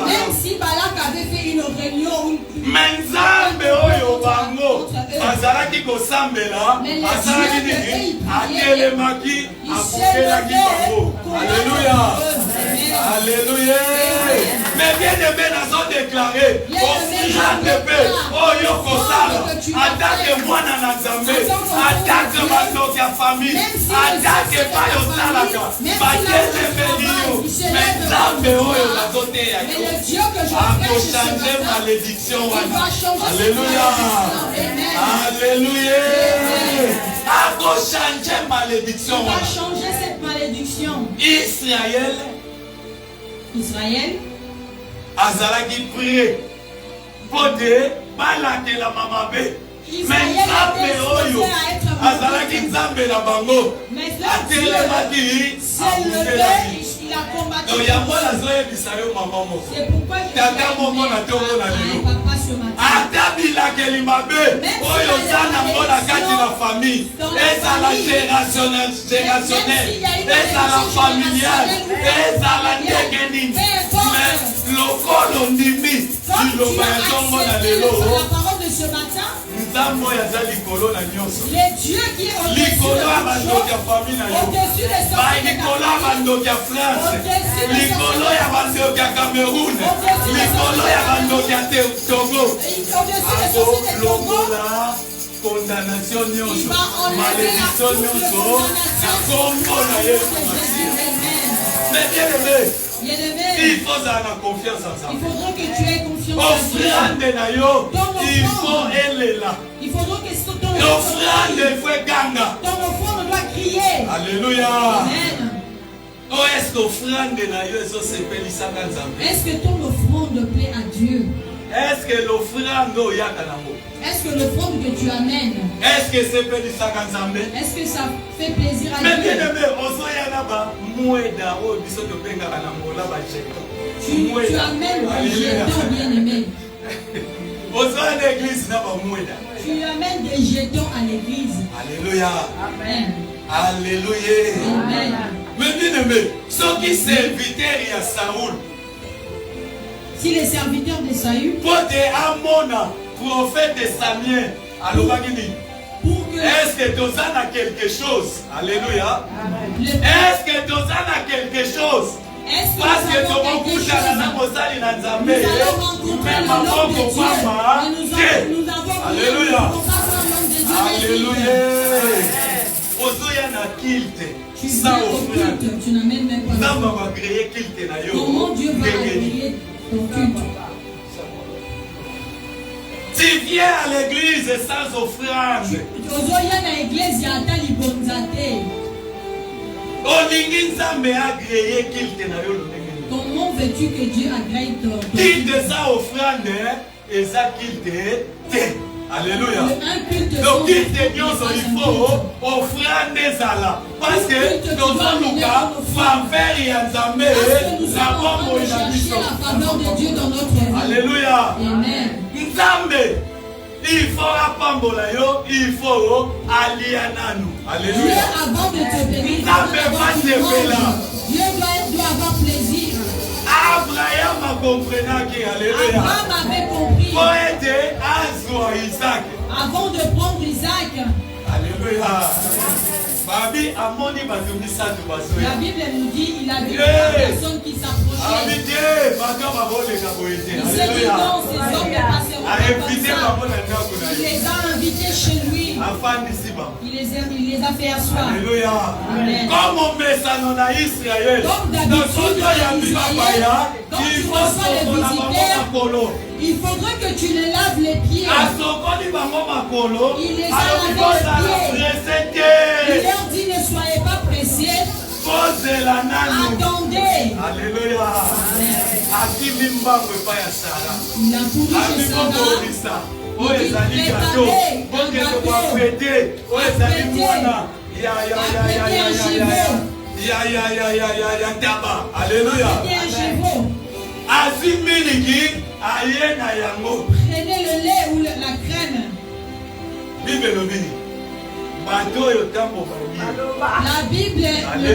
Même si Balak avait fait une réunion, Alléluia. Mais bien aimé, nous avons déclaré offrande de paix. Oh yo kosala. Attaque moi na Nzambe. Attaque ma famille. Attaque pas yo salaka. Bakele belio. Mais Nzambe oh yo nazote ya yo. Changer malédiction wana. Alléluia. Alléluia. Changer malédiction wana. Va changer cette malédiction. Israël azalaki prié pode balake la mamabe mais nzambe oyo azalaki nzambe na bango atelemaki abukelaki yango nazoyebisa yo mama moko tata moko na tongo na lelo ata bilakeli mabe oyo oza nango na kati na famille ezala générationnel ezala familial ezala ndenge nini mais lokolo ndimi liloba ya tongo na lelo nzambe oyo aza likolo na nyonso likolo ya bandoki ya famille na yo likolo ya bandoki ya France likolo ya bandoki ya Cameroun likolo ya bandoki ya Togo akolongola condamnation nyonso malédiction nyonso na kombo na Yesu Masiya. Mais bien aimé, il faut avoir confiance en ça. Il faudra que tu aies confiance en Dieu. Il faut elle là. Il faudra que ton offrande doit crier. Alléluia. Amen. Est-ce que ton offrande plaît à Dieu? Est-ce que l'offrande Est-ce que l'offrande que tu amènes, est-ce que ça fait plaisir à Dieu? Tu amènes des jetons, bien-aimé. Tu amènes des jetons à l'église. Alléluia. Amen. Alléluia. Amen. Mais bien-aimé, ceux qui serviteurs à Saoul, si les serviteurs de Saül, prophète de Samuel, est-ce que tu as quelque chose? Alléluia. Est-ce que tu as quelque chose? Parce que tu as beaucoup de Alléluia. Alléluia. Tu n'amènes même pas. Comment Dieu va agréer ton culte? Tu viens à l'église sans offrande. Comment veux-tu que Dieu agrée ton culte? Culte sans offrande et ça culte. Alléluia. Donc culte de Dieu, il faut offrande zala. Parce que dans un cas, faveur et Nzambe, la bombe est la faveur de Dieu dans notre vie. Alléluia. Amen. Nzambe, il faut apambola yo, il faut aliananu. Alléluia. Dieu avant de te bénir, Dieu doit avoir plaisir. Abraham a compris. Alléluia. Abraham avait compris. Isaac. Avant de prendre Isaac. Alléluia. La Bible nous dit il a vu la personne qui s'approchait. Il s'est dit non, ces hommes ne passeront pas comme ça. Il les a invités chez lui. Il les a fait asseoir. Amen. Comme d'habitude en Israël, quand tu reçois les visiteurs, il faudrait que tu les laves les pieds. Il les a lavés les pieds. Il leur dit ne soyez pas pressés. Attendez. Alléluia. Il a couru chez Sarah. Alléluia. Prenez le lait ou la crème. La Bible dit que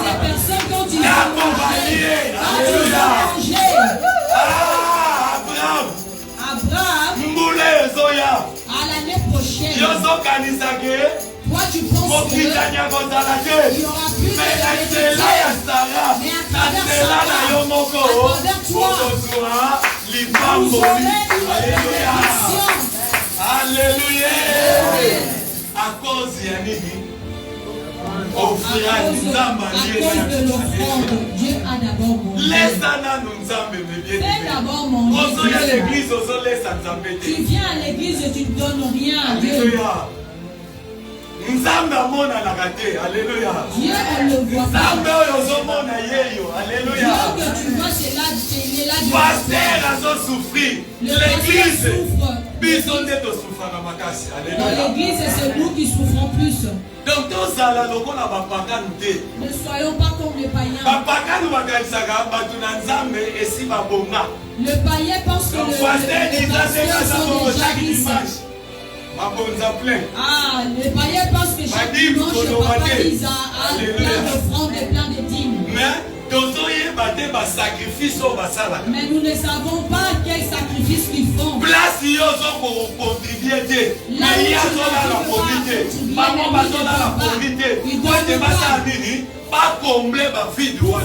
ces personnes, quand ils ont mangé, Abraham, à l'année prochaine, toi tu penses qu'il y aura plus de Alléluia. À cause de l'offrande, Dieu a d'abord mangé. Fais d'abord manger. Tu viens à l'église et tu ne donnes rien à Dieu. Alléluia. Dieu, on le voit pas. Alléluia. Dieu que tu vois, c'est là, il est là. Pasteur a souffert. L'église souffre. Dans l'église, c'est nous qui souffrons plus. Donc, ne soyons pas comme les païens. Le païen pense que les pasteurs sont déjà riches. Ah, les païens pensent que chaque dimanche, le papa Isa a plein d'offrandes et plein de dîmes. Mais nous ne savons pas quel sacrifice ils font.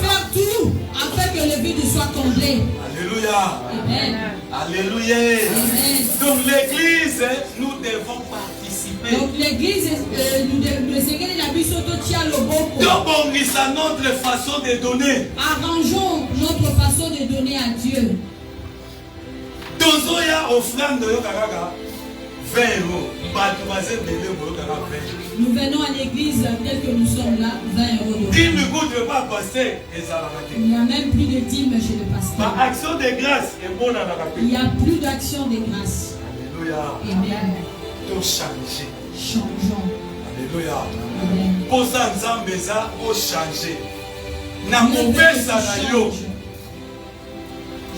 Faire tout afin que le vide soit comblé. Alléluia. Amen. Alléluia. Amen. Donc l'église, nous devons participer. Donc l'église, le Seigneur a mis sur tout le bon. Donc c'est notre façon de donner. Arrangeons notre façon de donner à Dieu. Tozoya offrande de Karaga 20 €. Nous venons à l'église tel que nous sommes là, 20 €. Il n'y a même plus de dîmes chez le pasteur. Action de grâce est bonne à la Il n'y a plus d'action de grâce. Alléluia. Amen. Tout changer. Changeons. Alléluia. Amen. Pour ça, nous avons besoin de changer. Na kopesa na yo.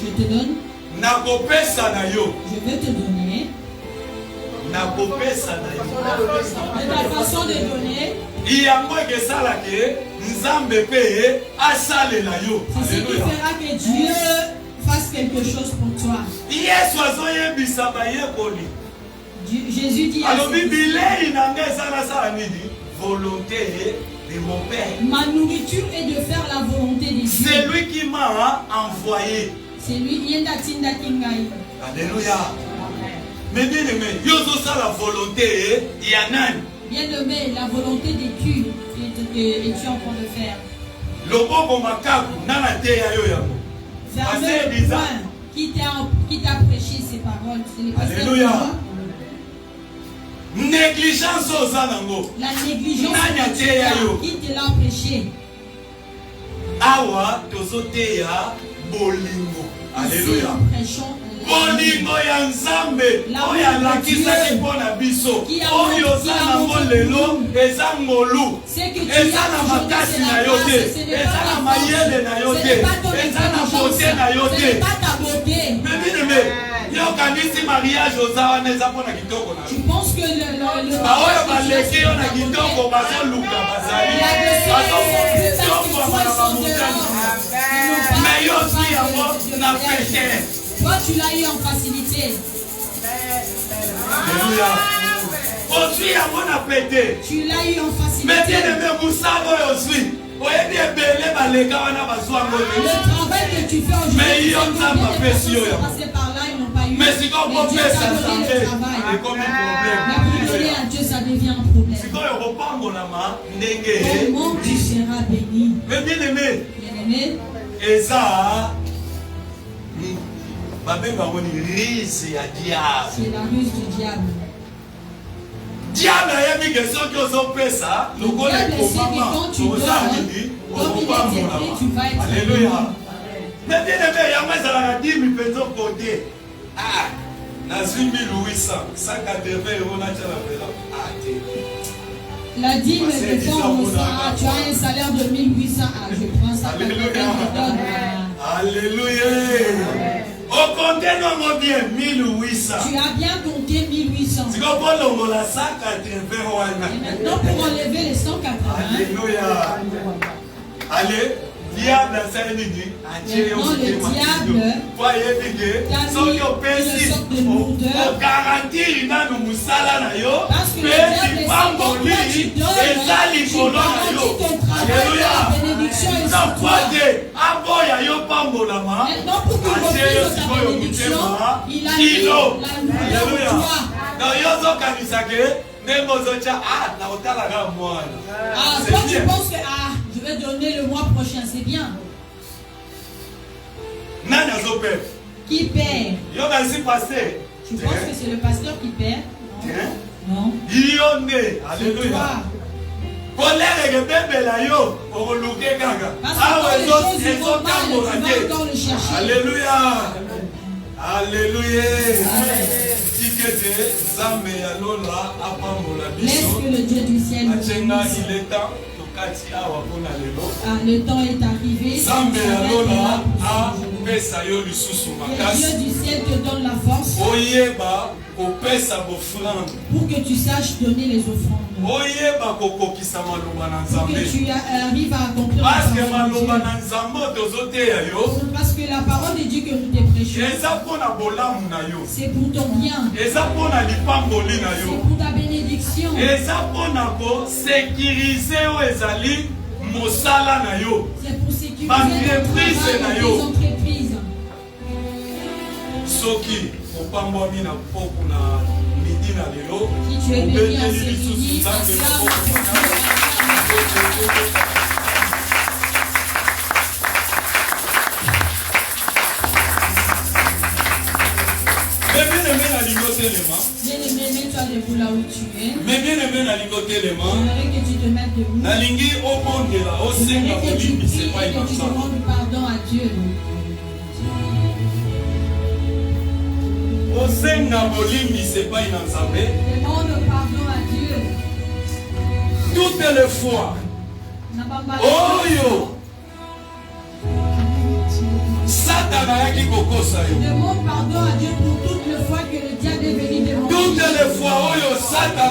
Je te donne. Na kopesa na yo. Je vais te donner. Na kopesa na yo. De ta façon de donner. Iyango ekesala ke nzambe pe asalela yo. C'est ce qui fera que Dieu fasse quelque chose pour toi. Yesu azoyebisa bayekoli. Jésus dit à alors bilei nanga esala sala nini? Volonté de mon Père. Ma nourriture est de faire la volonté de Dieu. C'est lui qui m'a envoyé. C'est lui qui est d'atinda kingai. Alléluia. Mais bien aimé, yozo ça la volonté yanan. Bien aimé, la volonté de Dieu et tu es en train de faire. Loboko makaku nana te ya yo yango. Vers le point qui t'a prêché ces paroles. Alléluia. Négligence aux anango. La négligence qui te l'a prêché. Awa tozote ya bolingo. Alléluia. Bolingo ya nzambe oya lakisaki mpona biso oyo oza nango lelo eza ngolu eza na makasi na yo te eza na mayele na yo te eza na bote na yo te bebineme yokanisi mariage oza wana eza mpona kitoko na yo baoyo baleki yo na kitoko bazoluka bazali bazokombama na bamutani me yo si yango na péché. Toi, tu l'as eu en facilité. Alléluia. Aujourd'hui, à mon appétit. Tu l'as eu en facilité. Mais bien aimé, Moussabo aussi. Le travail que tu fais aujourd'hui, mais ils ont pas passé par là, ils n'ont pas eu. mais si on peut faire ça, c'est comme un problème. Mais pour donner à Dieu, ça devient un problème. Si on reprend mon ama, comment tu seras béni? mais bien aimé. Bien aimé. Et ça, c'est la ruse du diable. Diable a mis question qui ont fait ça. Nous connaissons quand tu dors, comme il est écrit, tu vas être. Alléluia. Mais bien aimé, il y a moins à la 10 000 personnes côté. Ah, dans 1800, 180 euros, la dîme de temps, tu as un salaire de 1800. Ah, je prends ça. Alléluia. Au compte, non, bien 1800. Tu as bien compté 1800. C'est comme pour l'enlever la 180. Et maintenant, pour enlever les 180. Alléluia. Allez. Diable a ça une idée. Maintenant, le diable pour garantir une âme moussala na yo. Parce que le diable est bénédiction est sur toi. Maintenant, pour que ta bénédiction, il a mis la lumière en toi. Toi tu penses que je vais donner le mois prochain, c'est bien. Qui perd? Tu penses que c'est le pasteur qui perd? Non. Alléluia. Parce que alléluia. Alléluia. Laisse que le Dieu du ciel nous bénisse. Le temps est arrivé. Le Dieu du ciel te donne la force pour que tu saches donner les offrandes. Pour que tu arrives à accomplir parce que la parole de Dieu que nous te prêchons, c'est pour ton bien, c'est pour ta bénédiction, c'est pour sécuriser tes entreprises. Si tu es béni à ce midi, bien-aimé, mets-toi debout là où tu es. J'aimerais que tu te mettes debout. J'aimerais que tu pries et que tu demandes pardon à Dieu. Demande pardon à Dieu. Toutes les fois. Oh yo. Demande pardon à Dieu pour toutes les fois que le diable est venu demander. Toutes les fois où yo Satan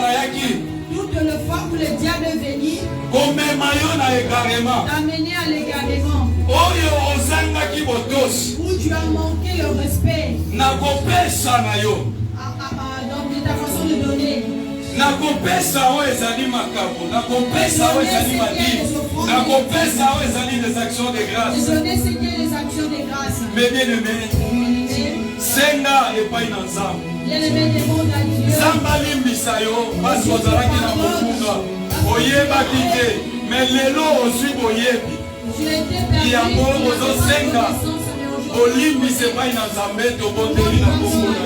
toutes les fois où le diable est venu t'amener à l'égarement. Où tu as manqué le respect. Donc ta façon de donner. Donner ce qui est les actions de grâce. Mais bien aimé, Senga et pas une ensemble. Bien-aimé, demande à Dieu. Zambali misayo, basozaraki na mokunga. Oyeba kite, mais lelo aussi boyebi. Tu as été perdu. Yango ozosenga. Olimbi se pas une ensemble, to bondeli na mokunga.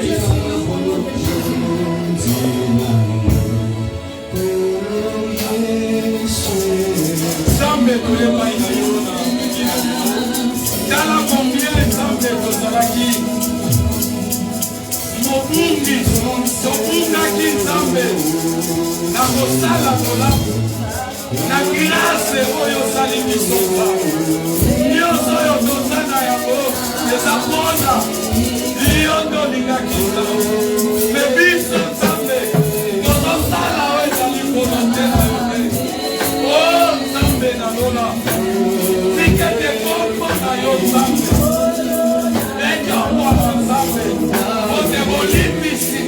Zambe toyeba ina yona. Tala combien Zambe tozalaki. Mobungi, tobungaki Nzambe na kosala malamu na grâce oyo osali biso nyonso oyo tozana yango eza mpona yo tolingaki Nzambe me biso Nzambe tozosala oyo ezali volonté na yo te o Nzambe na lola tikete kombo na yo Nzambe enyomwana Nzambe ote bolimbisi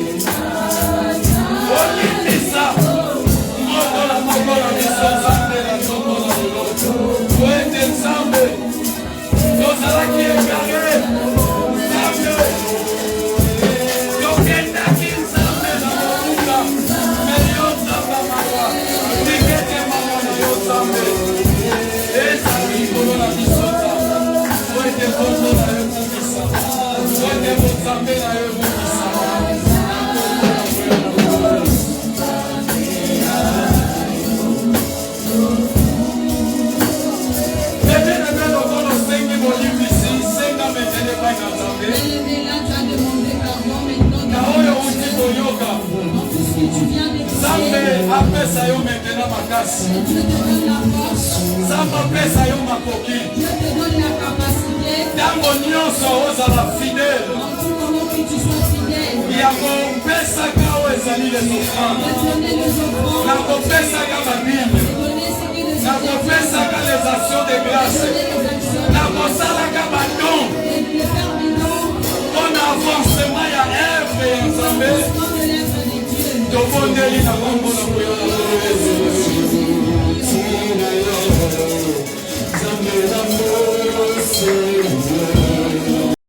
lokolo sengi bolimbisi senga metele pai na Nzambe na oyo uti koyoka Nzambe apesa yo maintenant makasi Nzambe apesa yo makoki ntango nyonso ozala fidele ya kopesaka oyo ezali les offrandes na kopesaka babible na kopesaka les actions de grâce na kosalaka badon mpona avancement ya œuvre ya Nzambe tobondeli